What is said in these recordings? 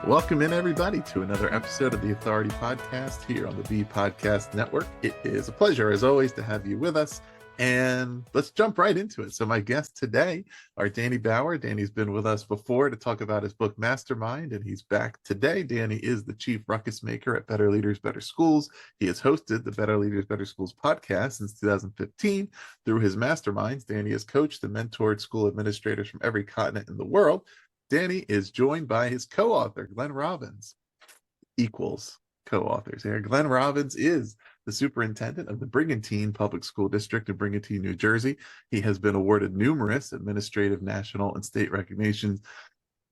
Welcome in, everybody, to another episode of the Authority Podcast here on the B Podcast Network. It is a pleasure, as always, to have you with us. And let's jump right into it. So my guests today are Danny Bauer. Danny's been with us before to talk about his book, Mastermind, and he's back today. Danny is the chief ruckus maker at Better Leaders, Better Schools. He has hosted the Better Leaders, Better Schools podcast since 2015. Through his masterminds, Danny has coached and mentored school administrators from every continent in the world. Danny is joined by his co-author, Glenn Robbins. Equals co-authors here. Glenn Robbins is the superintendent of the Brigantine Public School District in Brigantine, New Jersey. He has been awarded numerous administrative, national, and state recognitions.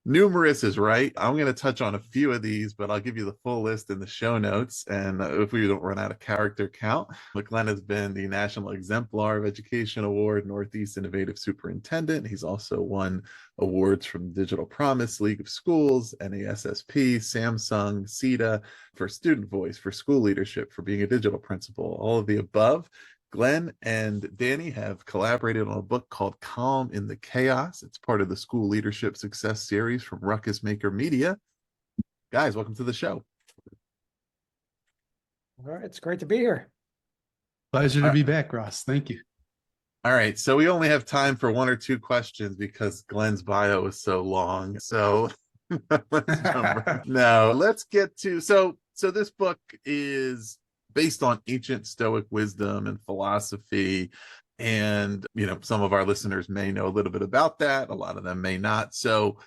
Numerous is right. I'm going to touch on a few of these, but I'll give you the full list in the show notes. And if we don't run out of character count, Glenn has been the National Exemplar of Education Award, Northeast Innovative Superintendent. He's also won awards from Digital Promise, League of Schools, NASSP, Samsung, SETDA, for student voice, for school leadership, for being a digital principal, all of the above. Glenn and Danny have collaborated on a book called Calm in the Chaos. It's part of the School Leadership Success series from Ruckus Maker Media. Guys, welcome to the show. All right, it's great to be here. Pleasure to be back, Ross. Thank you. All right, so we only have time for one or two questions because Glenn's bio is so long. So let's get to, so this book is based on ancient Stoic wisdom and philosophy. And, some of our listeners may know a little bit about that. A lot of them may not. So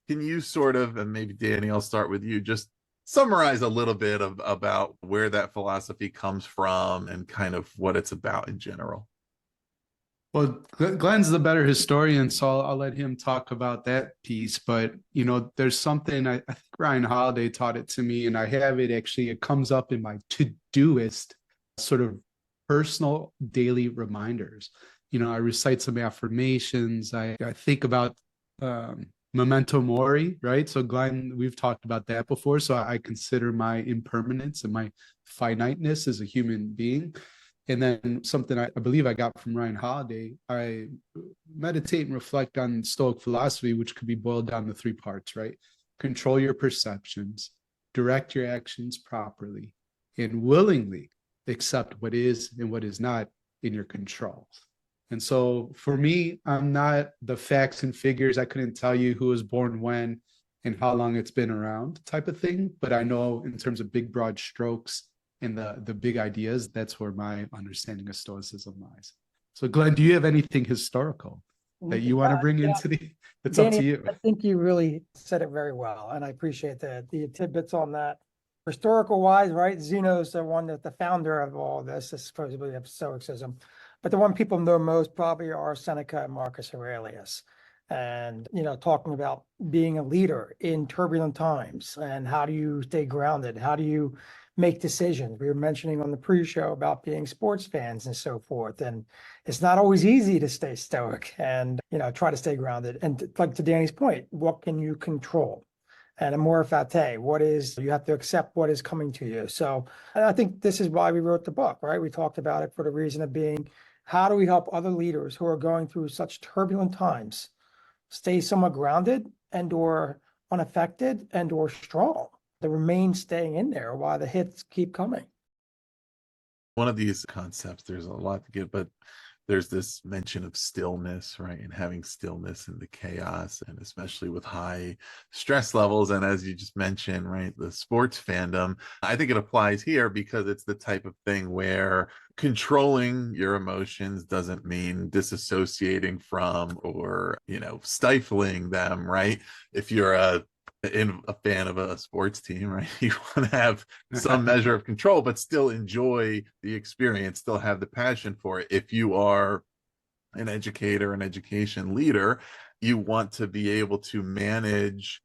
can you sort of, and maybe Danny, I'll start with you, just summarize a little bit about where that philosophy comes from and kind of what it's about in general? Well, Glenn's the better historian, so I'll let him talk about that piece. But, there's something, I think Ryan Holiday taught it to me, and I have it actually, it comes up in my to-doist sort of personal daily reminders. I recite some affirmations. I think about memento mori, right? So Glenn, we've talked about that before. So I consider my impermanence and my finiteness as a human being. And then something I believe I got from Ryan Holiday, I meditate and reflect on Stoic philosophy, which could be boiled down to three parts, right? Control your perceptions, direct your actions properly, and willingly accept what is and what is not in your control. And so for me, I'm not the facts and figures. I couldn't tell you who was born when and how long it's been around type of thing. But I know in terms of big, broad strokes, and the big ideas, that's where my understanding of Stoicism lies. So Glenn, do you have anything historical that you want to bring into the, it's Danny, up to you. I think you really said it very well. And I appreciate the tidbits on that. Historical wise, right? Zeno's the one that the founder of all this is supposedly of Stoicism. But the one people know most probably are Seneca and Marcus Aurelius. And, talking about being a leader in turbulent times and how do you stay grounded? How do you make decisions? We were mentioning on the pre-show about being sports fans and so forth. And it's not always easy to stay stoic and, try to stay grounded. And like to Danny's point, what can you control? And amor fati, you have to accept what is coming to you. So and I think this is why we wrote the book, right? We talked about it for the reason of being, how do we help other leaders who are going through such turbulent times stay somewhat grounded and or unaffected and or strong to remain staying in there while the hits keep coming. One of these concepts, there's a lot to get, but there's this mention of stillness, right? And having stillness in the chaos, and especially with high stress levels. And as you just mentioned, right, the sports fandom, I think it applies here because it's the type of thing where controlling your emotions doesn't mean disassociating from or, stifling them, right? If you're a fan of a sports team, right? You want to have some measure of control, but still enjoy the experience, still have the passion for it. If you are an educator, an education leader, you want to be able to manage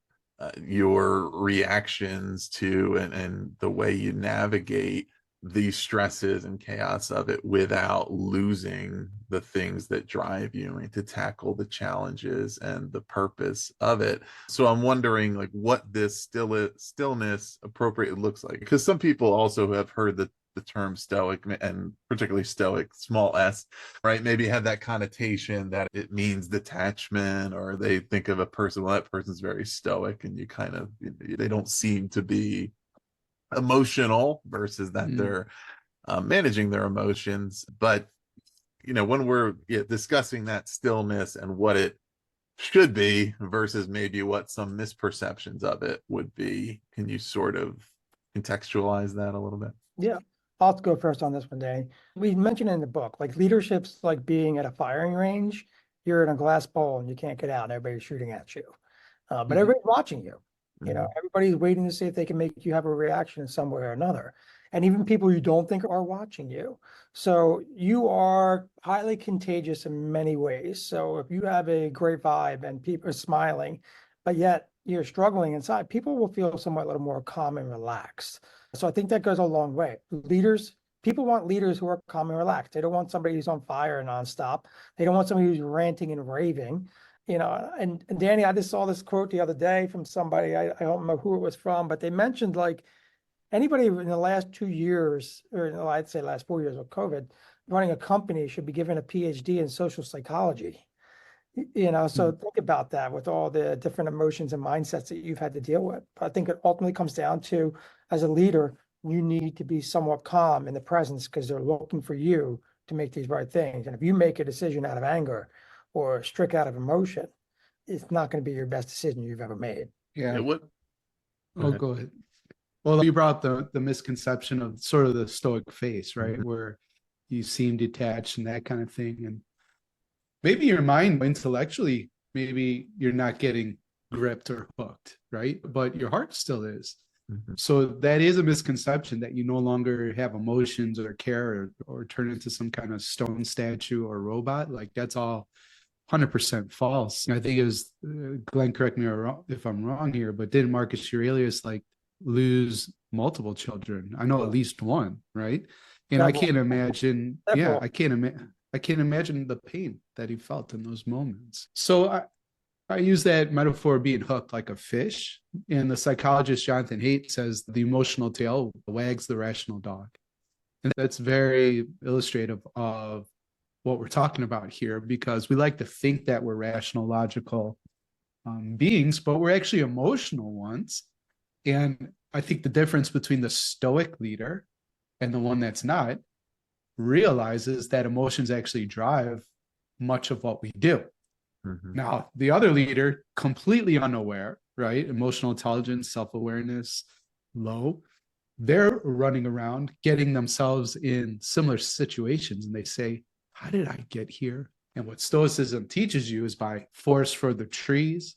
your reactions to and the way you navigate the stresses and chaos of it without losing the things that drive you, right? To tackle the challenges and the purpose of it. So I'm wondering what this stillness appropriately looks like, because some people also have heard the the term stoic, and particularly stoic, small s, right, maybe have that connotation that it means detachment, or they think of a person, well, that person's very stoic, and you kind of, they don't seem to be emotional, versus that they're managing their emotions. But when we're discussing that stillness and what it should be versus maybe what some misperceptions of it would be, can you sort of contextualize that a little bit? Yeah, I'll go first on this one, Danny. We mentioned in the book, like leadership's like being at a firing range. You're in a glass bowl and you can't get out, and everybody's shooting at you. But everybody's watching you. Everybody's waiting to see if they can make you have a reaction in some way or another. And even people you don't think are watching you. So you are highly contagious in many ways. So if you have a great vibe and people are smiling, but yet you're struggling inside, people will feel somewhat a little more calm and relaxed. So I think that goes a long way. People want leaders who are calm and relaxed. They don't want somebody who's on fire nonstop. They don't want somebody who's ranting and raving. And Danny, I just saw this quote the other day from somebody, I don't know who it was from, but they mentioned like anybody in the last 2 years, or I'd say last 4 years with COVID, running a company should be given a PhD in social psychology. So think about that with all the different emotions and mindsets that you've had to deal with. I think it ultimately comes down to, as a leader, you need to be somewhat calm in the presence, because they're looking for you to make these right things. And if you make a decision out of anger or strict out of emotion, it's not going to be your best decision you've ever made. Yeah. Go Go ahead. Well, you brought the misconception of sort of the stoic face, right? Where you seem detached and that kind of thing. And maybe your mind intellectually, maybe you're not getting gripped or hooked, right? But your heart still is. So that is a misconception, that you no longer have emotions or care, or turn into some kind of stone statue or robot. Like, that's all 100% false. I think it was, Glenn, correct me if I'm wrong here, but didn't Marcus Aurelius lose multiple children? I know at least one, right? And I can't imagine, I can't imagine the pain that he felt in those moments. So I use that metaphor of being hooked like a fish. And the psychologist Jonathan Haidt says the emotional tail wags the rational dog. And that's very illustrative of what we're talking about here, because we like to think that we're rational, logical beings, but we're actually emotional ones. And I think the difference between the stoic leader and the one that's not realizes that emotions actually drive much of what we do. Now, the other leader, completely unaware, right? Emotional intelligence, self-awareness, low. They're running around getting themselves in similar situations, and they say, how did I get here? And what Stoicism teaches you is by forest for the trees,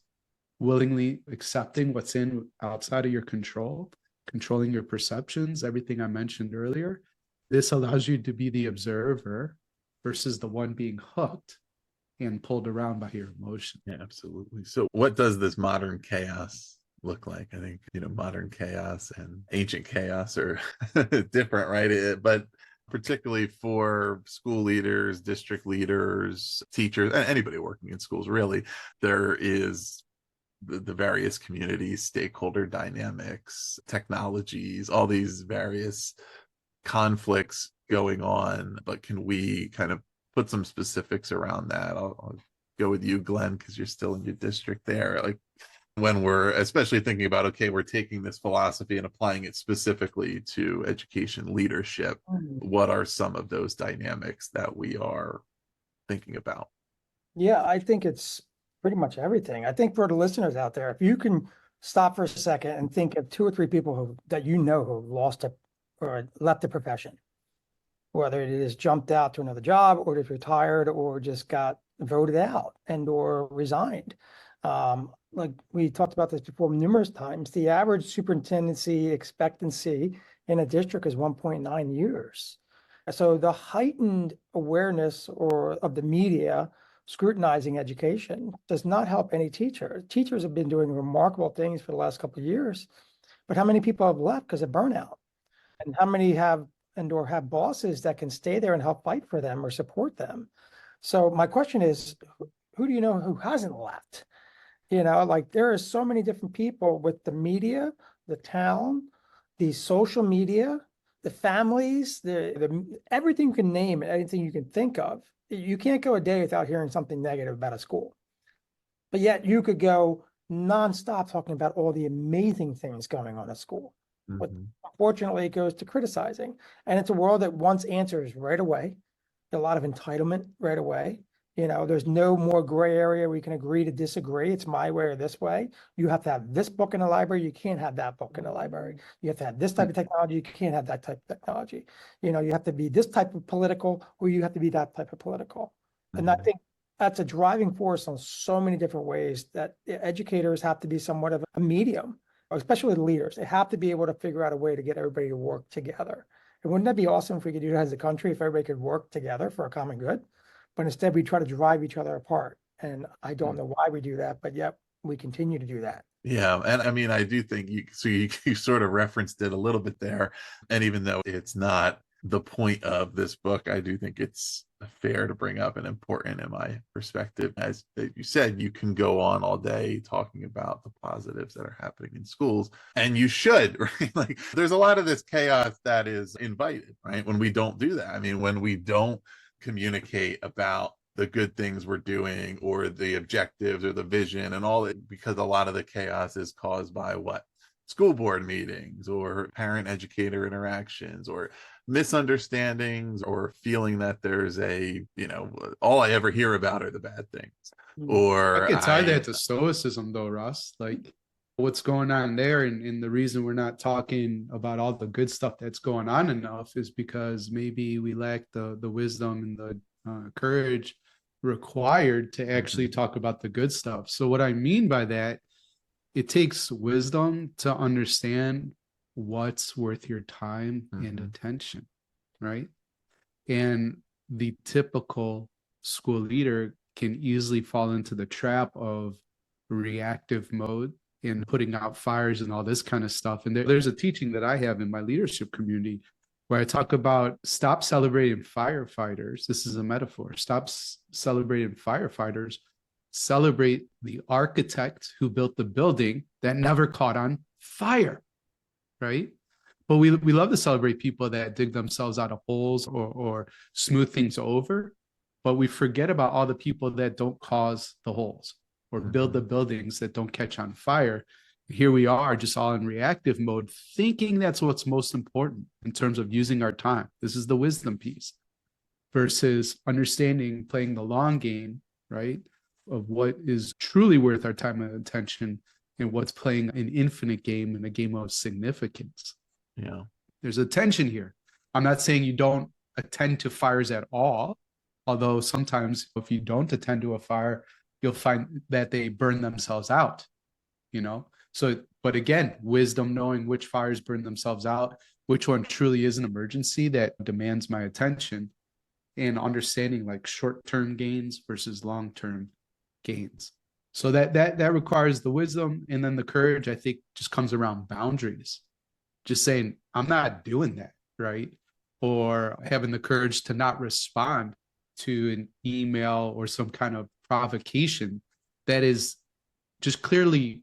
willingly accepting what's outside of your control, controlling your perceptions, everything I mentioned earlier. This allows you to be the observer versus the one being hooked and pulled around by your emotion. Yeah, absolutely. So what does this modern chaos look like? I think, modern chaos and ancient chaos are different, right? But particularly for school leaders, district leaders, teachers, and anybody working in schools, really, there is the various communities, stakeholder dynamics, technologies, all these various conflicts going on. But can we kind of put some specifics around that? I'll go with you, Glenn, because you're still in your district there. Like, when we're especially thinking about, okay, we're taking this philosophy and applying it specifically to education leadership, what are some of those dynamics that we are thinking about? Yeah, I think it's pretty much everything. I think for the listeners out there, if you can stop for a second and think of 2 or 3 people that who lost or left the profession, whether it is jumped out to another job, or is retired, or just got voted out and or resigned. Like we talked about this before numerous times, the average superintendency expectancy in a district is 1.9 years. So the heightened awareness of the media scrutinizing education does not help any teacher. Teachers have been doing remarkable things for the last couple of years, but how many people have left because of burnout? And how many have bosses that can stay there and help fight for them or support them? So my question is, who do you know who hasn't left? There are so many different people with the media, the town, the social media, the families, everything you can name, anything you can think of. You can't go a day without hearing something negative about a school. But yet you could go nonstop talking about all the amazing things going on at school. But unfortunately, it goes to criticizing. And it's a world that wants answers right away. A lot of entitlement right away. There's no more gray area where you can agree to disagree. It's my way or this way. You have to have this book in the library. You can't have that book in the library. You have to have this type of technology. You can't have that type of technology. You have to be this type of political, or you have to be that type of political. And I think that's a driving force on so many different ways that educators have to be somewhat of a medium, especially the leaders. They have to be able to figure out a way to get everybody to work together. And wouldn't that be awesome if we could do that as a country, if everybody could work together for a common good? But instead we try to drive each other apart. And I don't know why we do that, but yet we continue to do that. Yeah. And I mean, I do think you sort of referenced it a little bit there. And even though it's not the point of this book, I do think it's fair to bring up and important in my perspective. As you said, you can go on all day talking about the positives that are happening in schools, and you should, right? Like, there's a lot of this chaos that is invited, right? When we don't do that. I mean, when we don't communicate about the good things we're doing or the objectives or the vision and all that, because a lot of the chaos is caused by what? School board meetings or parent educator interactions or misunderstandings or feeling that there's all I ever hear about are the bad things. Or I could tie that to stoicism though, Russ. Like, what's going on there, and the reason we're not talking about all the good stuff that's going on enough is because maybe we lack the wisdom and the courage required to actually talk about the good stuff. So what I mean by that, it takes wisdom to understand what's worth your time and attention, right? And the typical school leader can easily fall into the trap of reactive mode and putting out fires and all this kind of stuff. And there's a teaching that I have in my leadership community where I talk about stop celebrating firefighters. This is a metaphor. Stop celebrating firefighters. Celebrate the architect who built the building that never caught on fire, right? But we love to celebrate people that dig themselves out of holes or smooth things over, but we forget about all the people that don't cause the holes or build the buildings that don't catch on fire. Here we are just all in reactive mode, thinking that's what's most important in terms of using our time. This is the wisdom piece versus understanding, playing the long game, right? Of what is truly worth our time and attention and what's playing an infinite game and a game of significance. Yeah. There's a tension here. I'm not saying you don't attend to fires at all, although sometimes if you don't attend to a fire, you'll find that they burn themselves out, So, but again, wisdom, knowing which fires burn themselves out, which one truly is an emergency that demands my attention, and understanding like short-term gains versus long-term gains. So that requires the wisdom, and then the courage, I think, just comes around boundaries. Just saying, I'm not doing that, right? Or having the courage to not respond to an email or some kind of provocation that is just clearly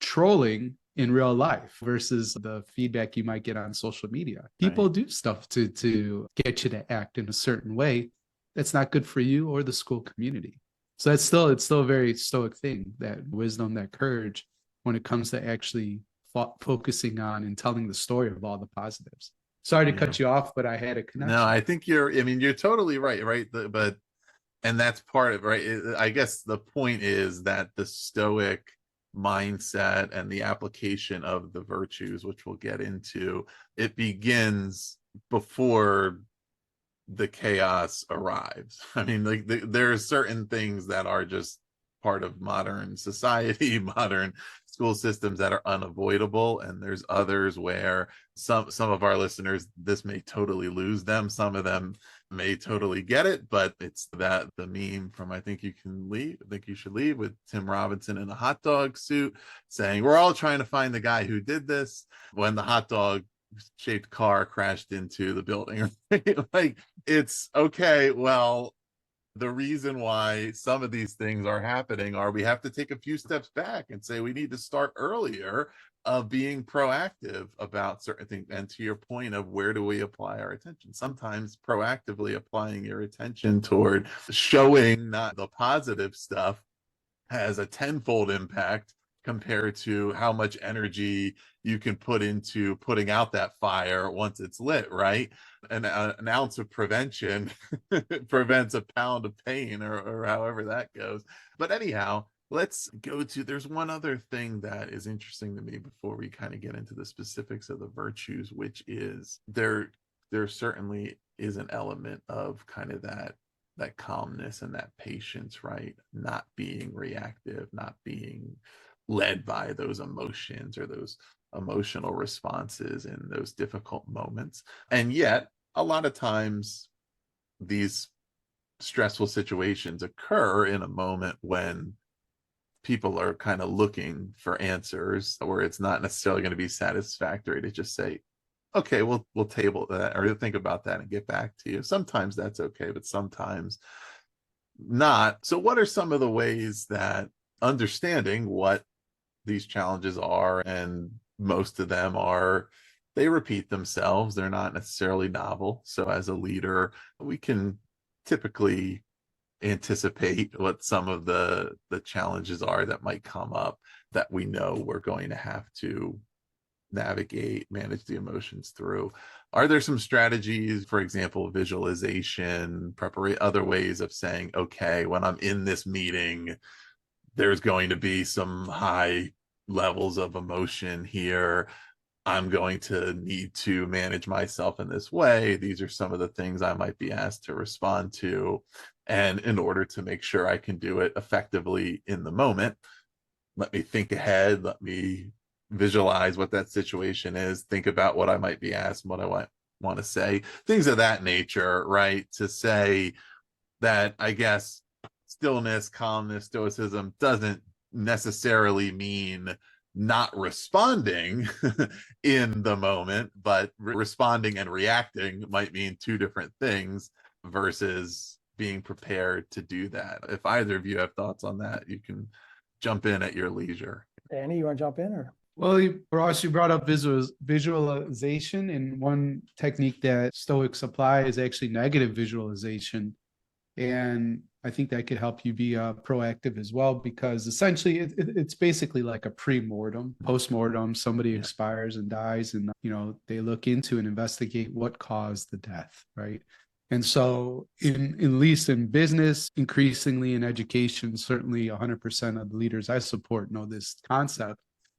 trolling in real life versus the feedback you might get on social media. People do stuff to get you to act in a certain way that's not good for you or the school community. So it's still a very Stoic thing, that wisdom, that courage, when it comes to actually focusing on and telling the story of all the positives. Sorry to cut you off, but I had a connection. No, I think you're totally right. And that's part of, right? I guess the point is that the Stoic mindset and the application of the virtues, which we'll get into, it begins before the chaos arrives. I mean, like there are certain things that are just part of modern society, modern school systems that are unavoidable, and there's others where some of our listeners, this may totally lose them. Some of them may totally get it, but it's that the meme from I think you should leave with Tim Robinson in a hot dog suit saying we're all trying to find the guy who did this when the hot dog shaped car crashed into the building. Like, it's okay, well, the reason why some of these things are happening are we have to take a few steps back and say we need to start earlier of being proactive about certain things. And to your point of where do we apply our attention, sometimes proactively applying your attention toward showing not the positive stuff has a tenfold impact compared to how much energy you can put into putting out that fire once it's lit, right? An ounce of prevention prevents a pound of pain, or however that goes. But anyhow, let's go to, there's one other thing that is interesting to me before we kind of get into the specifics of the virtues, which is there certainly is an element of kind of that calmness and that patience, right? Not being reactive, not being led by those emotions or those emotional responses in those difficult moments. And yet, a lot of times, these stressful situations occur in a moment when people are kind of looking for answers, where it's not necessarily going to be satisfactory to just say, okay, we'll table that or think about that and get back to you. Sometimes that's okay, but sometimes not. So what are some of the ways that understanding what these challenges are, and most of them are, they repeat themselves, they're not necessarily novel. So as a leader, we can typically anticipate what some of the challenges are that might come up that we know we're going to have to navigate, manage the emotions through. Are there some strategies, for example, visualization, preparation, other ways of saying, okay, when I'm in this meeting, there's going to be some high levels of emotion here. I'm going to need to manage myself in this way. These are some of the things I might be asked to respond to. And in order to make sure I can do it effectively in the moment, let me think ahead, let me visualize what that situation is, think about what I might be asked, what I want to say, things of that nature, right? To say that, I guess, stillness, calmness, stoicism doesn't necessarily mean not responding in the moment, but responding and reacting might mean two different things versus being prepared to do that. If either of you have thoughts on that, you can jump in at your leisure. Danny, you want to jump in or? Well, Ross, you brought up visualization, and one technique that Stoics apply is actually negative visualization. And I think that could help you be proactive as well, because essentially it's basically like a pre-mortem, post-mortem. Somebody expires and dies, and they look into and investigate what caused the death, right? And so at least in business, increasingly in education, certainly 100% of the leaders I support know this concept.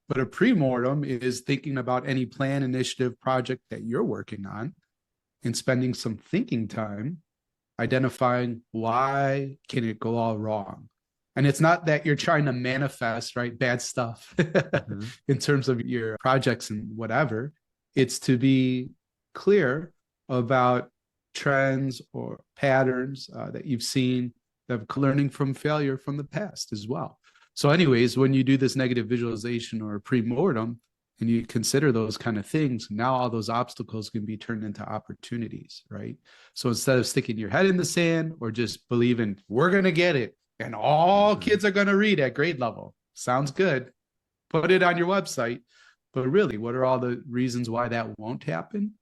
But a pre-mortem is thinking about any plan, initiative, project that you're working on and spending some thinking time identifying why can it go all wrong. And it's not that you're trying to manifest, right, bad stuff in terms of your projects and whatever. It's to be clear about trends or patterns that you've seen, of learning from failure from the past as well. So anyways, when you do this negative visualization or pre-mortem and you consider those kind of things, now all those obstacles can be turned into opportunities, right? So instead of sticking your head in the sand or just believing we're going to get it and all kids are going to read at grade level, sounds good, put it on your website. But really, what are all the reasons why that won't happen?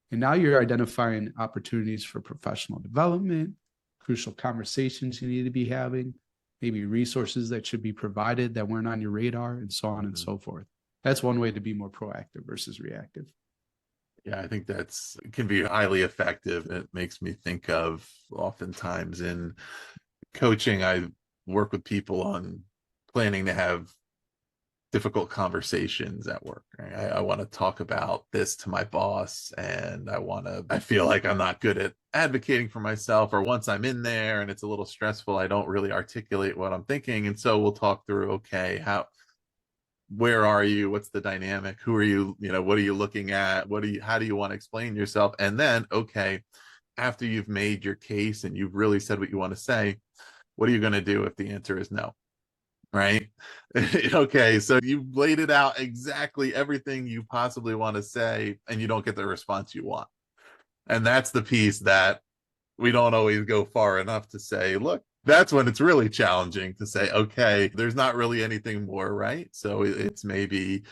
And now you're identifying opportunities for professional development, crucial conversations you need to be having, maybe resources that should be provided that weren't on your radar, and so on and so forth. That's one way to be more proactive versus reactive. Yeah, I think can be highly effective. It makes me think of, oftentimes in coaching, I work with people on planning to have difficult conversations at work. Right? I want to talk about this to my boss, and I feel like I'm not good at advocating for myself, or once I'm in there and it's a little stressful, I don't really articulate what I'm thinking. And so we'll talk through, okay, where are you? What's the dynamic? Who are you? What are you looking at? How do you want to explain yourself? And then, okay, after you've made your case and you've really said what you want to say, what are you going to do if the answer is no? Right? Okay, so you've laid it out exactly everything you possibly want to say, and you don't get the response you want. And that's the piece that we don't always go far enough to say, look, that's when it's really challenging to say, okay, there's not really anything more, right? So it's maybe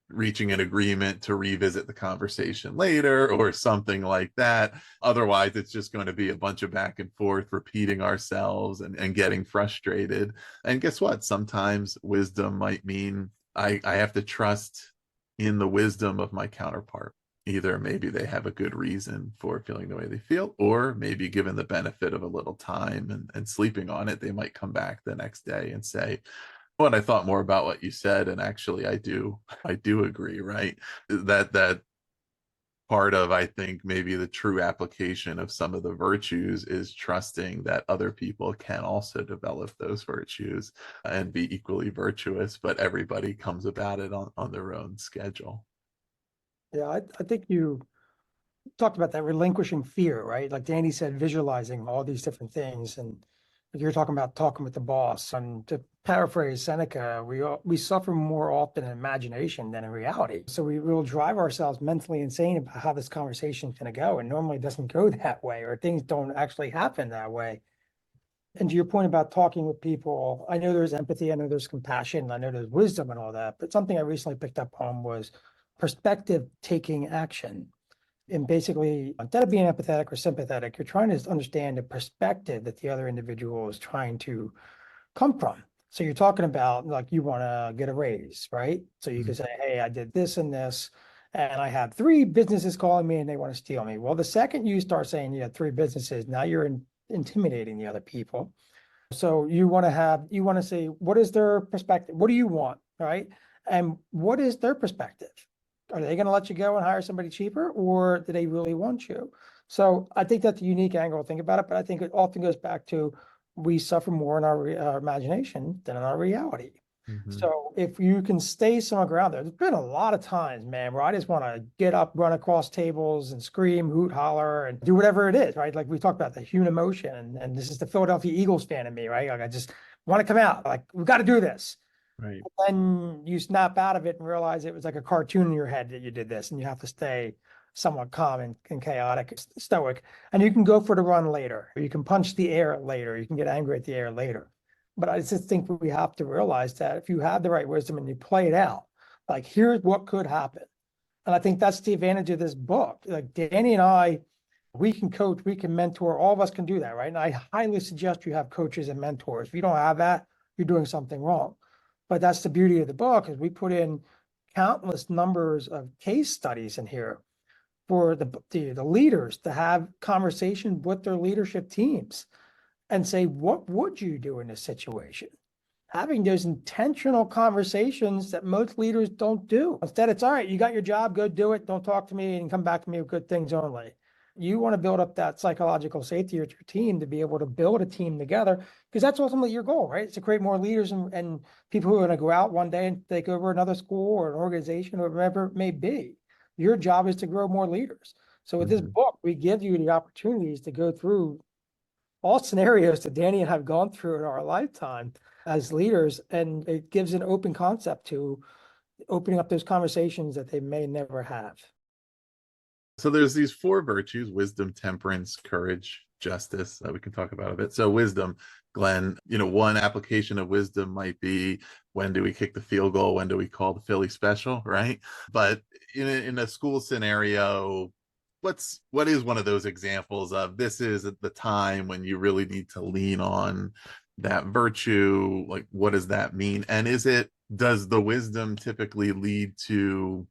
reaching an agreement to revisit the conversation later or something like that. Otherwise, it's just going to be a bunch of back and forth, repeating ourselves and getting frustrated. And guess what? Sometimes wisdom might mean I have to trust in the wisdom of my counterpart. Either maybe they have a good reason for feeling the way they feel, or maybe given the benefit of a little time and sleeping on it, they might come back the next day and say, well, I thought more about what you said, and actually I do agree, right? That part of, I think, maybe the true application of some of the virtues is trusting that other people can also develop those virtues and be equally virtuous, but everybody comes about it on their own schedule. Yeah, I think you talked about that relinquishing fear, right? Like Danny said, visualizing all these different things. And you're talking about talking with the boss. And to paraphrase Seneca, we suffer more often in imagination than in reality. So we will drive ourselves mentally insane about how this conversation is going to go. And normally it doesn't go that way, or things don't actually happen that way. And to your point about talking with people, I know there's empathy, I know there's compassion, I know there's wisdom and all that. But something I recently picked up on was perspective taking action. And basically, instead of being empathetic or sympathetic, you're trying to understand the perspective that the other individual is trying to come from. So you're talking about, like, you want to get a raise, right? So you can say, hey, I did this and this, and I have 3 businesses calling me and they want to steal me. Well, the second you start saying you have 3 businesses, now you're intimidating the other people. So you want to say, what is their perspective? What do you want, right? And what is their perspective? Are they going to let you go and hire somebody cheaper, or do they really want you? So I think that's a unique angle to think about it, but I think it often goes back to we suffer more in our imagination than in our reality. So if you can stay somewhere grounded, there's been a lot of times, man, where I just want to get up, run across tables and scream, hoot, holler, and do whatever it is, right? Like we talked about the human emotion, and this is the Philadelphia Eagles fan in me, right? Like I just want to come out, like we've got to do this. Right. Then you snap out of it and realize it was like a cartoon in your head that you did this, and you have to stay somewhat calm and chaotic, stoic, and you can go for the run later, or you can punch the air later, you can get angry at the air later. But I just think we have to realize that if you have the right wisdom and you play it out, like here's what could happen. And I think that's the advantage of this book. Like Danny and I, we can coach, we can mentor, all of us can do that, right? And I highly suggest you have coaches and mentors. If you don't have that, you're doing something wrong. But that's the beauty of the book, is we put in countless numbers of case studies in here for the leaders to have conversation with their leadership teams and say, what would you do in this situation? Having those intentional conversations that most leaders don't do. Instead, it's all right, you got your job, go do it. Don't talk to me and come back to me with good things only. You want to build up that psychological safety with your team to be able to build a team together, because that's ultimately your goal, right? It's to create more leaders and people who are going to go out one day and take over another school or an organization or whatever it may be. Your job is to grow more leaders. So with this book, we give you the opportunities to go through all scenarios that Danny and I have gone through in our lifetime as leaders, and it gives an open concept to opening up those conversations that they may never have. So there's these 4 virtues: wisdom, temperance, courage, justice, that we can talk about a bit. So wisdom, Glenn, one application of wisdom might be, when do we kick the field goal? When do we call the Philly special, right? But in a school scenario, what is one of those examples of, this is at the time when you really need to lean on that virtue? Like, what does that mean? And does the wisdom typically lead to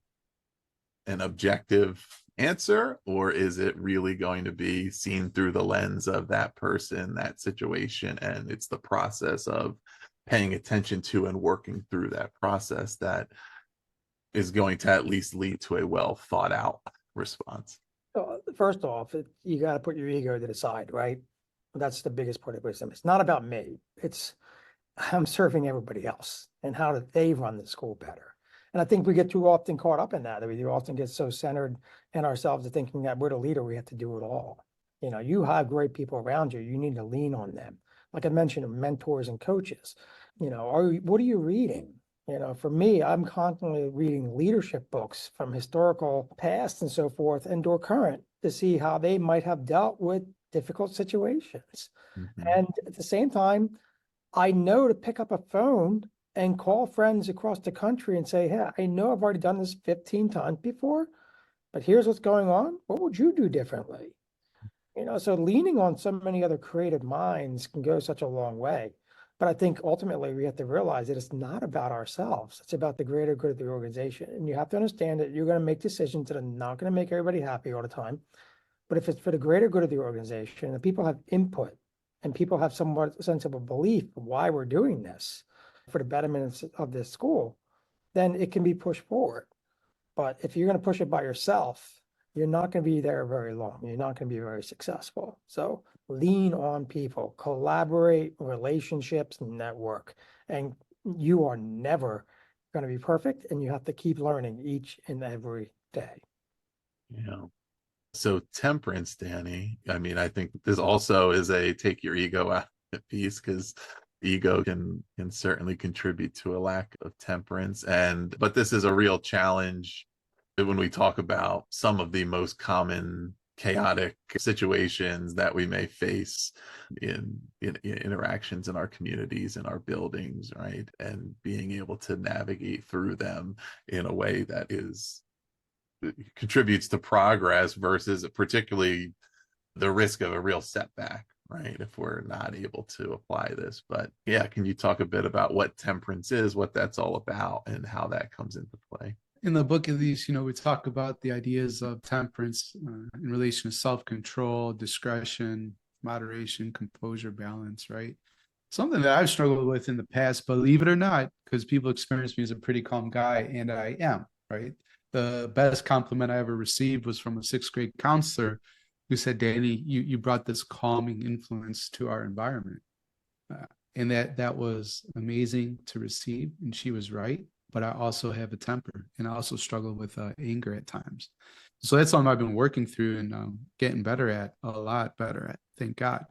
an objective answer, or is it really going to be seen through the lens of that person, that situation, and it's the process of paying attention to and working through that process that is going to at least lead to a well thought out response? First off, you got to put your ego to the side, right? That's the biggest part of wisdom. It's not about me. I'm serving everybody else, and how do they run the school better? And I think we get too often caught up in that. We do often get so centered in ourselves, thinking that we're the leader, we have to do it all. You have great people around you. You need to lean on them. Like I mentioned, mentors and coaches. What are you reading? For me, I'm constantly reading leadership books from historical past and so forth, and or current, to see how they might have dealt with difficult situations. Mhm. And at the same time, I know to pick up a phone and call friends across the country and say, hey, I know I've already done this 15 times before, but here's what's going on. What would you do differently? So leaning on so many other creative minds can go such a long way. But I think ultimately we have to realize that it's not about ourselves. It's about the greater good of the organization. And you have to understand that you're going to make decisions that are not going to make everybody happy all the time. But if it's for the greater good of the organization, and people have input and people have somewhat sense of a belief of why we're doing this for the betterment of this school, then it can be pushed forward. But if you're going to push it by yourself, you're not going to be there very long. You're not going to be very successful. So lean on people, collaborate, relationships, network. And you are never going to be perfect. And you have to keep learning each and every day. Yeah. So temperance, Danny, I mean, I think this also is a take your ego out of the piece, because ego can certainly contribute to a lack of temperance. But this is a real challenge when we talk about some of the most common chaotic situations that we may face in interactions in our communities, in our buildings, right? And being able to navigate through them in a way that contributes to progress versus particularly the risk of a real setback, right? If we're not able to apply this. But yeah, can you talk a bit about what temperance is, what that's all about, and how that comes into play? In the book, at least, we talk about the ideas of temperance in relation to self-control, discretion, moderation, composure, balance, right? Something that I've struggled with in the past, believe it or not, because people experience me as a pretty calm guy, and I am, right? The best compliment I ever received was from a 6th grade counselor who said, Danny, you brought this calming influence to our environment. And that was amazing to receive. And she was right. But I also have a temper, and I also struggle with anger at times. So that's something I've been working through and getting better at, a lot better at, thank God.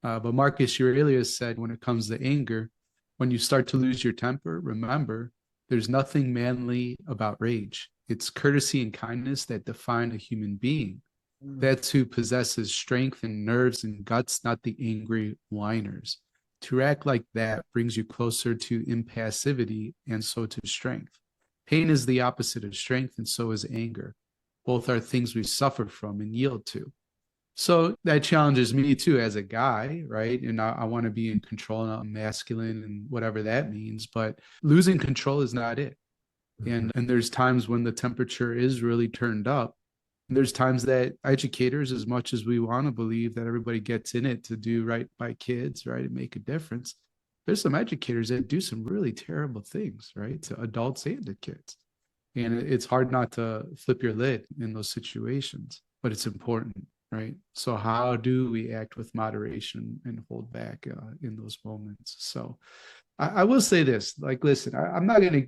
But Marcus Aurelius said, when it comes to anger, when you start to lose your temper, remember, there's nothing manly about rage. It's courtesy and kindness that define a human being. That's who possesses strength and nerves and guts, not the angry whiners. To act like that brings you closer to impassivity and so to strength. Pain is the opposite of strength, and so is anger. Both are things we suffer from and yield to. So that challenges me too as a guy, right? And I want to be in control, and I'm masculine and whatever that means, but losing control is not it. And there's times when the temperature is really turned up. And there's times that educators, as much as we want to believe that everybody gets in it to do right by kids, right, and make a difference, there's some educators that do some really terrible things, right, to adults and to kids. And it's hard not to flip your lid in those situations, but it's important, right? So how do we act with moderation and hold back in those moments? So I will say this, like, listen, I'm not going to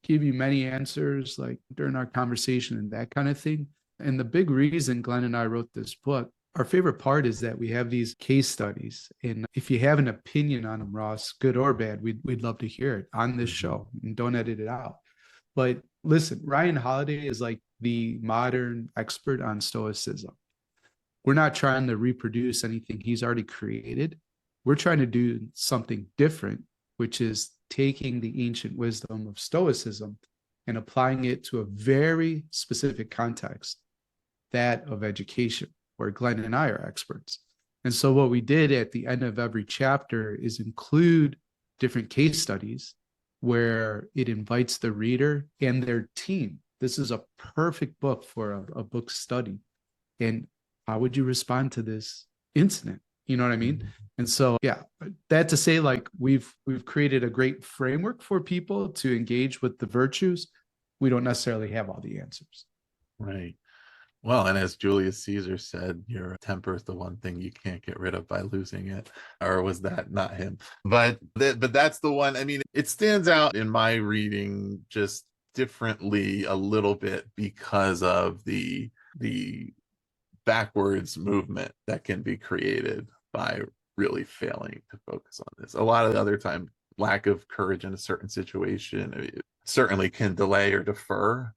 give you many answers like during our conversation and that kind of thing. And the big reason Glenn and I wrote this book, our favorite part is that we have these case studies. And if you have an opinion on them, Ross, good or bad, we'd love to hear it on this show, and don't edit it out. But listen, Ryan Holiday is like the modern expert on Stoicism. We're not trying to reproduce anything he's already created. We're trying to do something different, which is taking the ancient wisdom of Stoicism and applying it to a very specific context, that of education, where Glenn and I are experts. And so what we did at the end of every chapter is include different case studies where it invites the reader and their team. This is a perfect book for a book study. And how would you respond to this incident? You know what I mean? And so, yeah, that to say, like, we've created a great framework for people to engage with the virtues. We don't necessarily have all the answers. Right. Well, and as Julius Caesar said, your temper is the one thing you can't get rid of by losing it. Or was that not him? But that's the one. I mean, it stands out in my reading just differently a little bit because of the backwards movement that can be created by really failing to focus on this. A lot of the other time, lack of courage in a certain situation, it certainly can delay or defer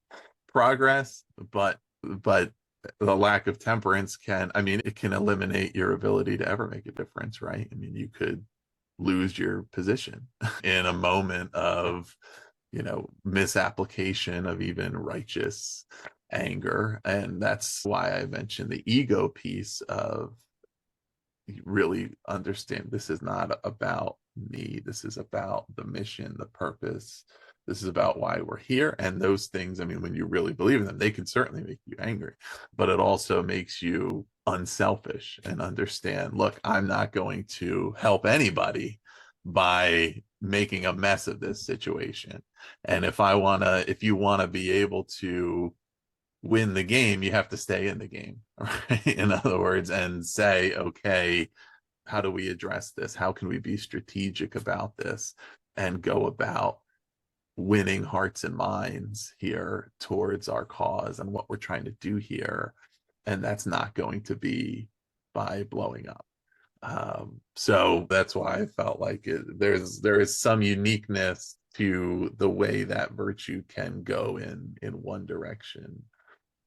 progress, but the lack of temperance can, I mean, it can eliminate your ability to ever make a difference, right? I mean, you could lose your position in a moment of, misapplication of even righteous anger. And that's why I mentioned the ego piece of really understand this is not about me. This is about the mission, the purpose. This is about why we're here. And those things, I mean, when you really believe in them, they can certainly make you angry, but it also makes you unselfish and understand, look, I'm not going to help anybody by making a mess of this situation. And if you want to be able to win the game, you have to stay in the game, right? In other words, and say, okay, how do we address this? How can we be strategic about this and go about winning hearts and minds here towards our cause and what we're trying to do here? And that's not going to be by blowing up. So that's why I felt like there is some uniqueness to the way that virtue can go in one direction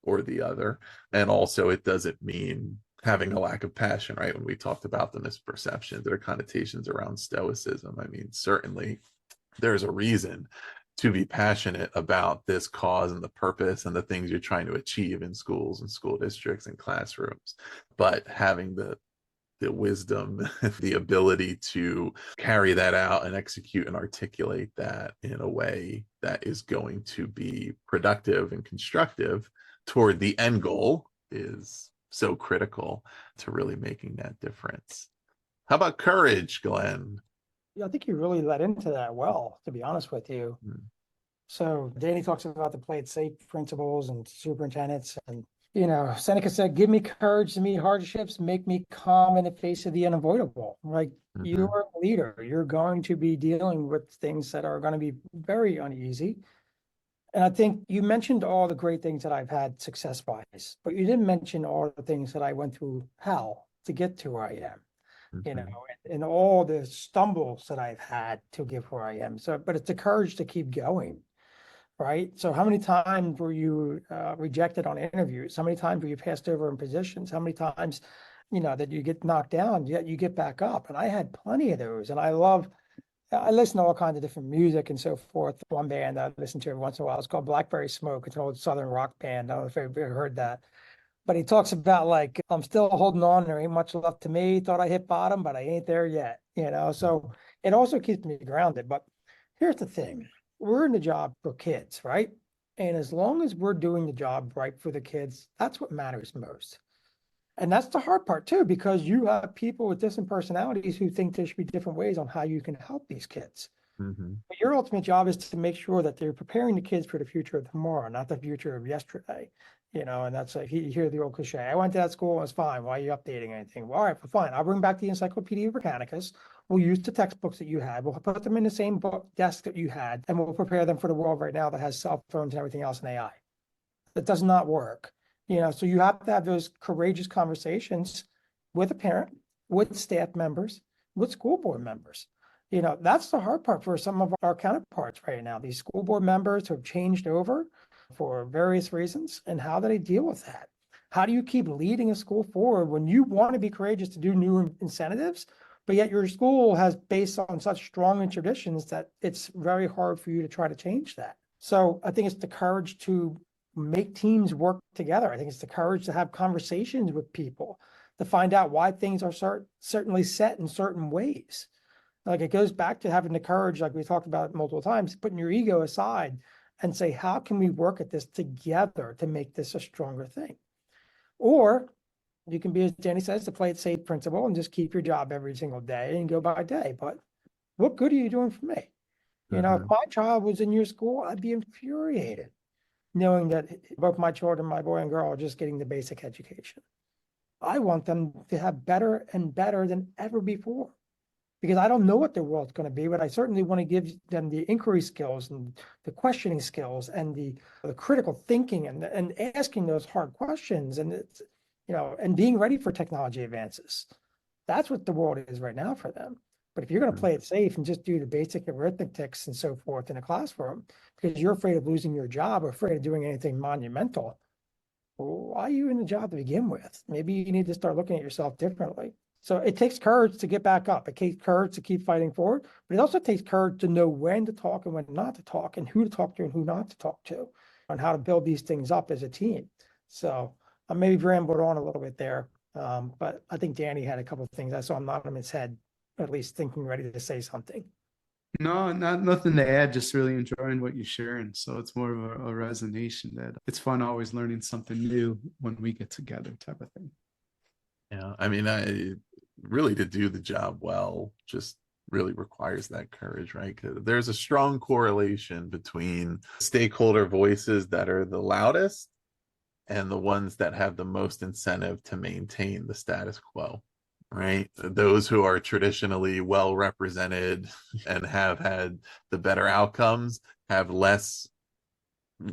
or the other. And also it doesn't mean having a lack of passion, right? When we talked about the misperceptions, there are connotations around stoicism. I mean, certainly there's a reason to be passionate about this cause and the purpose and the things you're trying to achieve in schools and school districts and classrooms, but having the wisdom, the ability to carry that out and execute and articulate that in a way that is going to be productive and constructive toward the end goal is so critical to really making that difference. How about courage, Glenn? Yeah, I think you really led into that well, to be honest with you. So Danny talks about the play it safe principles and superintendents, and Seneca said, give me courage to meet hardships, make me calm in the face of the unavoidable. Like you're a leader, you're going to be dealing with things that are going to be very uneasy. And I think you mentioned all the great things that I've had success-wise, but you didn't mention all the things that I went through hell to get to where I am, and all the stumbles that I've had to get where I am. So, but it's the courage to keep going. Right. So how many times were you rejected on interviews? How many times were you passed over in positions? How many times, that you get knocked down, yet you get back up? And I had plenty of those. And I listen to all kinds of different music and so forth. One band I listen to every once in a while, it's called Blackberry Smoke. It's an old Southern rock band. I don't know if you've ever heard that. But he talks about like, I'm still holding on. There ain't much left to me. Thought I hit bottom, but I ain't there yet. So it also keeps me grounded. But here's the thing. We're in the job for kids, right? And as long as we're doing the job right for the kids, that's what matters most. And that's the hard part too, because you have people with different personalities who think there should be different ways on how you can help these kids. But your ultimate job is to make sure that they're preparing the kids for the future of tomorrow, not the future of yesterday. And that's like, you hear the old cliche, I went to that school and it's fine. Why are you updating anything? Well, all right, well, fine. I'll bring back the Encyclopedia Britannicus. We'll use the textbooks that you had. We'll put them in the same desk that you had, and we'll prepare them for the world right now that has cell phones and everything else in AI. That does not work. So you have to have those courageous conversations with a parent, with staff members, with school board members. That's the hard part for some of our counterparts right now. These school board members who have changed over for various reasons, and how do they deal with that? How do you keep leading a school forward when you want to be courageous to do new incentives, but yet your school has based on such strong traditions that it's very hard for you to try to change that? So I think it's the courage to make teams work together. I think it's the courage to have conversations with people to find out why things are certainly set in certain ways. Like it goes back to having the courage, like we talked about multiple times, putting your ego aside and say, how can we work at this together to make this a stronger thing? Or you can be, as Danny says, the play it safe principle and just keep your job every single day and go by day. But what good are you doing for me? If my child was in your school, I'd be infuriated knowing that both my children, my boy and girl, are just getting the basic education. I want them to have better and better than ever before, because I don't know what their world's going to be, but I certainly want to give them the inquiry skills and the questioning skills and the critical thinking and asking those hard questions and and being ready for technology advances. That's what the world is right now for them. But if you're going to play it safe and just do the basic arithmetics and so forth in a classroom because you're afraid of losing your job or afraid of doing anything monumental, well, why are you in the job to begin with? Maybe you need to start looking at yourself differently. So it takes courage to get back up. It takes courage to keep fighting forward, but it also takes courage to know when to talk and when not to talk, and who to talk to and who not to talk to, on how to build these things up as a team. So I maybe rambled on a little bit there, but I think Danny had a couple of things. I saw him nodding his head, at least thinking, ready to say something. No, nothing to add. Just really enjoying what you're sharing. So it's more of a resonation that it's fun always learning something new when we get together, type of thing. Yeah, I mean, I really, to do the job well just really requires that courage, right? Because there's a strong correlation between stakeholder voices that are the loudest and the ones that have the most incentive to maintain the status quo, right? Those who are traditionally well represented and have had the better outcomes have less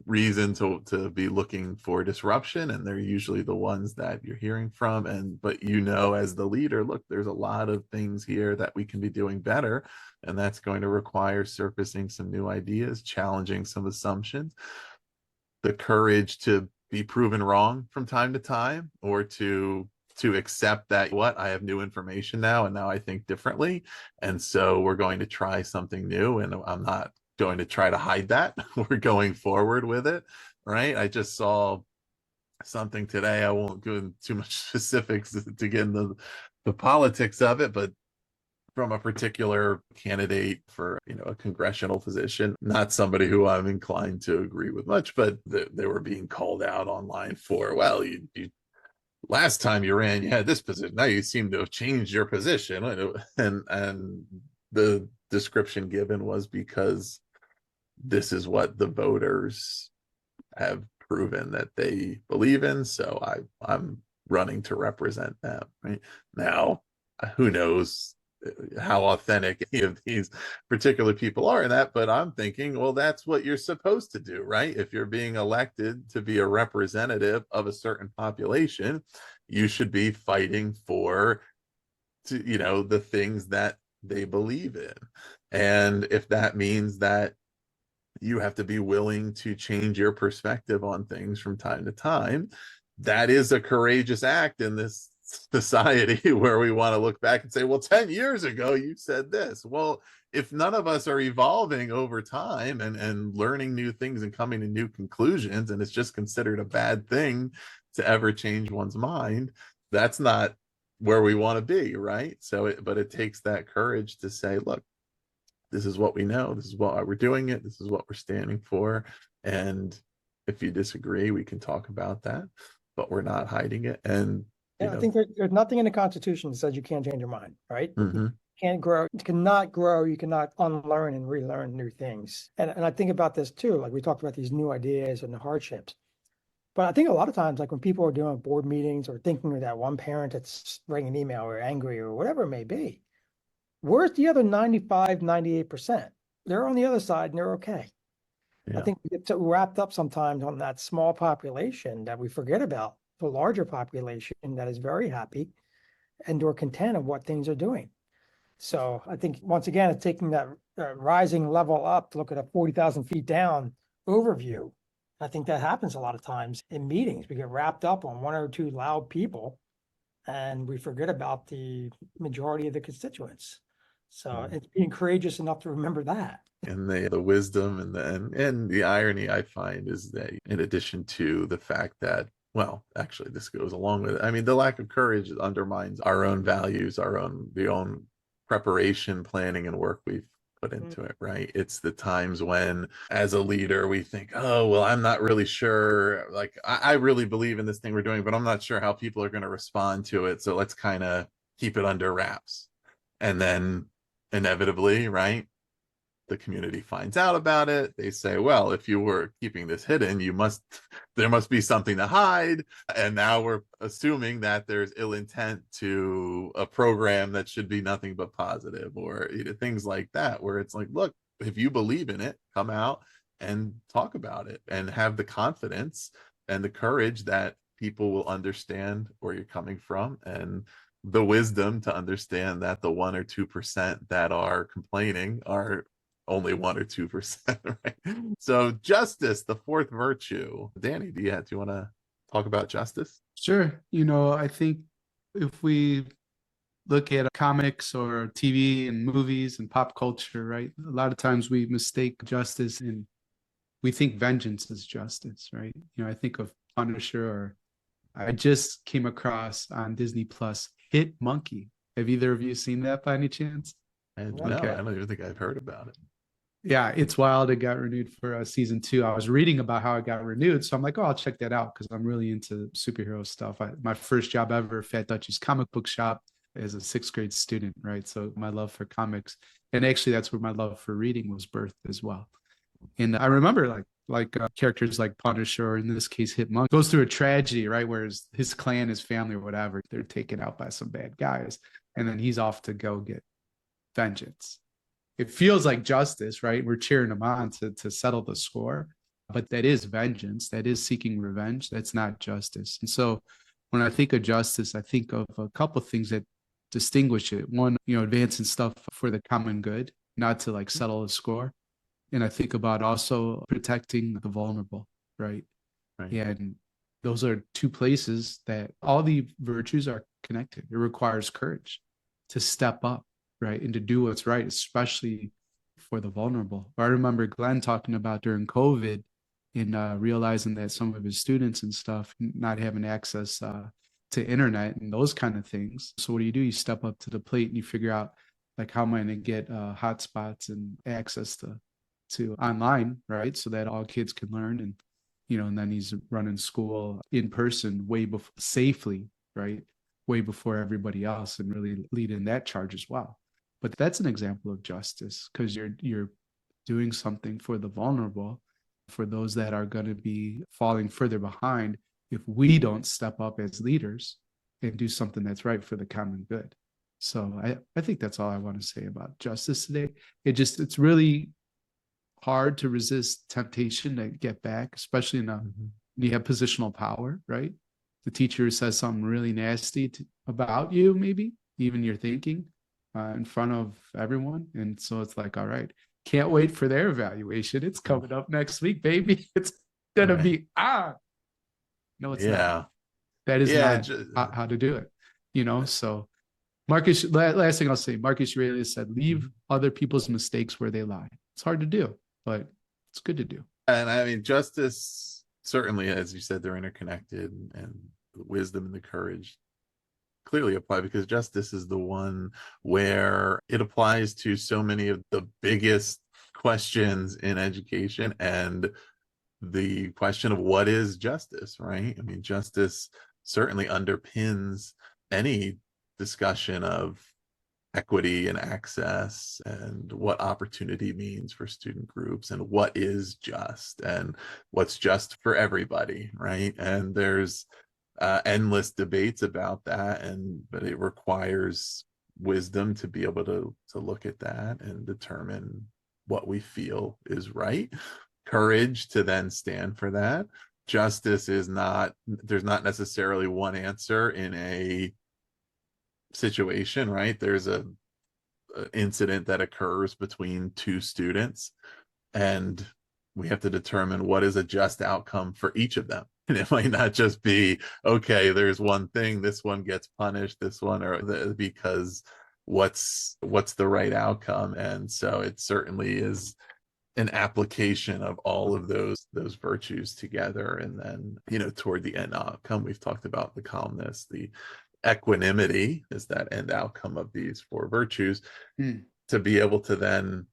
reason to be looking for disruption, and they're usually the ones that you're hearing from. And but as the leader, look, there's a lot of things here that we can be doing better, and that's going to require surfacing some new ideas, challenging some assumptions, the courage to be proven wrong from time to time, or to accept that I have new information now, and now I think differently, and so we're going to try something new, and I'm not going to try to hide that. We're going forward with it, right? I just saw something today. I won't go into too much specifics to get into the politics of it, but from a particular candidate for a congressional position, not somebody who I'm inclined to agree with much, but they were being called out online for, well, you last time you ran, you had this position. Now you seem to have changed your position, and the description given was because this is what the voters have proven that they believe in, so I'm running to represent them. Right now, who knows how authentic any of these particular people are in that, but I'm thinking, well, that's what you're supposed to do, right? If you're being elected to be a representative of a certain population, you should be fighting for the things that they believe in. And if that means that you have to be willing to change your perspective on things from time to time, that is a courageous act in this society where we want to look back and say, well, 10 years ago you said this. Well, if none of us are evolving over time and learning new things and coming to new conclusions, and it's just considered a bad thing to ever change one's mind, that's not where we want to be, right? But it takes that courage to say, look, this is what we know, this is why we're doing it, this is what we're standing for, and if you disagree, we can talk about that, but we're not hiding it. And I think there's nothing in the Constitution that says you can't change your mind, right? Mm-hmm. You can't grow, you cannot grow, you cannot unlearn and relearn new things. And I think about this too, like we talked about these new ideas and the hardships. But I think a lot of times, like when people are doing board meetings or thinking of that one parent that's writing an email or angry or whatever it may be, where's the other 95, 98%? They're on the other side and they're okay. Yeah. I think we get so wrapped up sometimes on that small population that we forget about the larger population that is very happy and or content of what things are doing. So I think once again, it's taking that rising level up to look at a 40,000 feet down overview. I think that happens a lot of times in meetings. We get wrapped up on one or two loud people and we forget about the majority of the constituents. So it's being courageous enough to remember that. And the wisdom and the irony I find is that, in addition to the fact that, well, actually this goes along with it. I mean, the lack of courage undermines our own values, the own preparation, planning, and work we've put into it, right? It's the times when, as a leader, we think, oh, well, I'm not really sure. Like, I really believe in this thing we're doing, but I'm not sure how people are going to respond to it. So let's kind of keep it under wraps. And then inevitably, right, the community finds out about it. They say, well, if you were keeping this hidden, there must be something to hide. And now we're assuming that there's ill intent to a program that should be nothing but positive, or things like that, where it's like, look, if you believe in it, come out and talk about it and have the confidence and the courage that people will understand where you're coming from, and the wisdom to understand that the 1 or 2% that are complaining are only 1 or 2%, right? So justice, the fourth virtue. Danny, do you want to talk about justice? Sure. I think if we look at comics or TV and movies and pop culture, right? A lot of times we mistake justice and we think vengeance is justice, right? I think of Punisher, or I just came across on Disney Plus Hit Monkey. Have either of you seen that by any chance? And Okay. no, I don't even think I've heard about it. Yeah, it's wild. It got renewed for season 2. I was reading about how it got renewed, so I'm like, oh, I'll check that out because I'm really into superhero stuff. My first job ever, Fat Dutchie's comic book shop, as a 6th grade student, right? So my love for comics, and actually that's where my love for reading was birthed as well. And I remember characters like Punisher, or in this case Hitmonk, goes through a tragedy, right, where his clan, his family or whatever, they're taken out by some bad guys, and then he's off to go get vengeance. It feels like justice, right? We're cheering him on to settle the score, but that is vengeance. That is seeking revenge. That's not justice. And so when I think of justice, I think of a couple of things that distinguish it. One, advancing stuff for the common good, not to settle a score. And I think about also protecting the vulnerable, right? Right. And those are 2 places that all the virtues are connected. It requires courage to step up, right? And to do what's right, especially for the vulnerable. I remember Glenn talking about during COVID and realizing that some of his students and stuff not having access to internet and those kind of things. So what do? You step up to the plate and you figure out how am I going to get hotspots and access to online, right? So that all kids can learn. And, and then he's running school in person way before, safely, right? Way before everybody else, and really leading that charge as well. But that's an example of justice, because you're doing something for the vulnerable, for those that are going to be falling further behind if we don't step up as leaders and do something that's right for the common good. So I think that's all I want to say about justice today. It's really hard to resist temptation to get back, especially when you have positional power, right? The teacher says something really nasty about you, maybe even your thinking in front of everyone. And so it's like, all right, can't wait for their evaluation. It's coming up next week, baby. It's going to be, no, it's not. That is not how to do it, so Marcus, last thing I'll say, Marcus Aurelius said, leave other people's mistakes where they lie. It's hard to do, but it's good to do. And I mean, justice, certainly, as you said, they're interconnected, and the wisdom and the courage clearly apply, because justice is the one where it applies to so many of the biggest questions in education, and the question of what is justice, right? I mean, justice certainly underpins any discussion of equity and access, and what opportunity means for student groups, and what is just, and what's just for everybody, right? And there's endless debates about that, but it requires wisdom to be able to look at that and determine what we feel is right, courage to then stand for that. Justice is not, there's not necessarily one answer in a situation, right? There's a incident that occurs between 2 students, and we have to determine what is a just outcome for each of them. And it might not just be, okay, there's one thing, this one gets punished, this one, because what's the right outcome. And so it certainly is an application of all of those virtues together. And then, toward the end outcome, we've talked about the calmness, the equanimity is that end outcome of these 4 virtues, to be able to then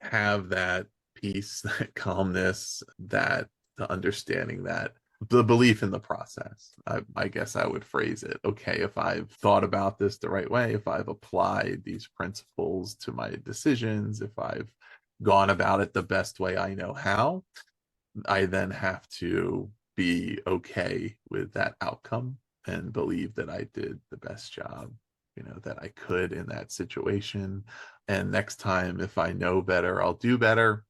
have that peace, that calmness, that the understanding, that the belief in the process. I guess I would phrase it, okay, if I've thought about this the right way, if I've applied these principles to my decisions, if I've gone about it the best way I know how, I then have to be okay with that outcome and believe that I did the best job, that I could in that situation. And next time, if I know better, I'll do better.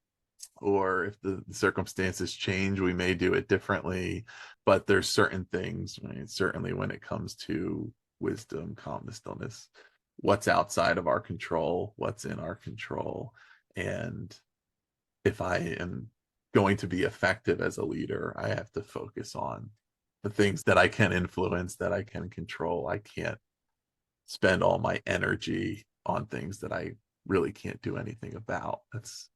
Or if the circumstances change, we may do it differently. But there's certain things, right? Certainly when it comes to wisdom, calmness, stillness, what's outside of our control, what's in our control. And if I am going to be effective as a leader, I have to focus on the things that I can influence, that I can control. I can't spend all my energy on things that I really can't do anything about. That's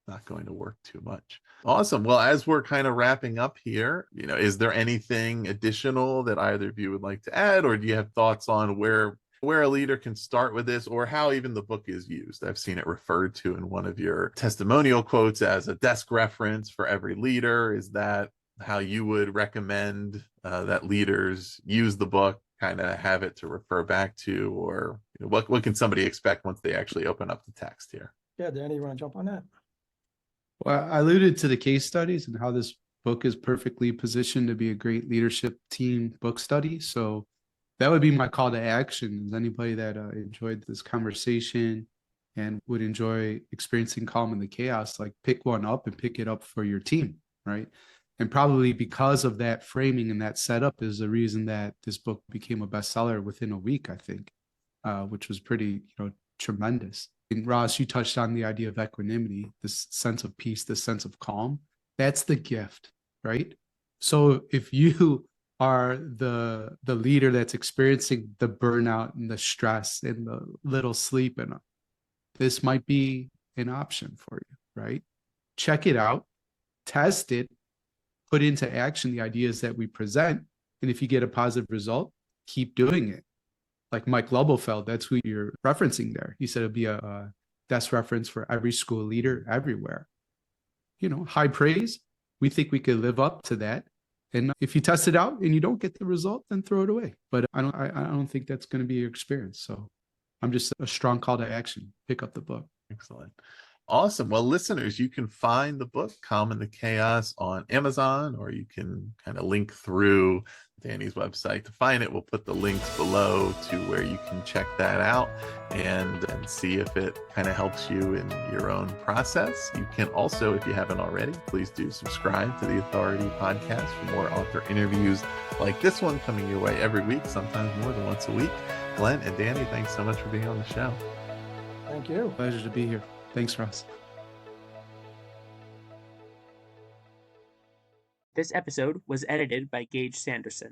not going to work too much. Awesome. Well, as we're kind of wrapping up here, is there anything additional that either of you would like to add, or do you have thoughts on where a leader can start with this, or how even the book is used? I've seen it referred to in one of your testimonial quotes as a desk reference for every leader. Is that how you would recommend that leaders use the book, kind of have it to refer back to, or what can somebody expect once they actually open up the text here? Yeah, Danny, you want to jump on that? Well, I alluded to the case studies and how this book is perfectly positioned to be a great leadership team book study. So that would be my call to action. Is anybody that enjoyed this conversation and would enjoy experiencing calm in the chaos, like pick one up and pick it up for your team, right? And probably because of that framing and that setup is the reason that this book became a bestseller within a week, I think, which was pretty, tremendous. And Ross, you touched on the idea of equanimity, this sense of peace, this sense of calm. That's the gift, right? So if you are the leader that's experiencing the burnout and the stress and the little sleep, and this might be an option for you, right? Check it out, test it, put into action the ideas that we present. And if you get a positive result, keep doing it. Like Mike Lubelfeld, that's who you're referencing there. He said it'd be a desk reference for every school leader everywhere. High praise. We think we could live up to that. And if you test it out and you don't get the result, then throw it away. But I don't think that's going to be your experience. So I'm just a strong call to action. Pick up the book. Excellent. Awesome. Well, listeners, you can find the book Calm in the Chaos on Amazon, or you can kind of link through Danny's website to find it. We'll put the links below to where you can check that out and see if it kind of helps you in your own process. You can also, if you haven't already, please do subscribe to the Authority Podcast for more author interviews like this one coming your way every week, sometimes more than once a week. Glenn and Danny, thanks so much for being on the show. Thank you. Pleasure to be here. Thanks, Ross. This episode was edited by Gage Sanderson.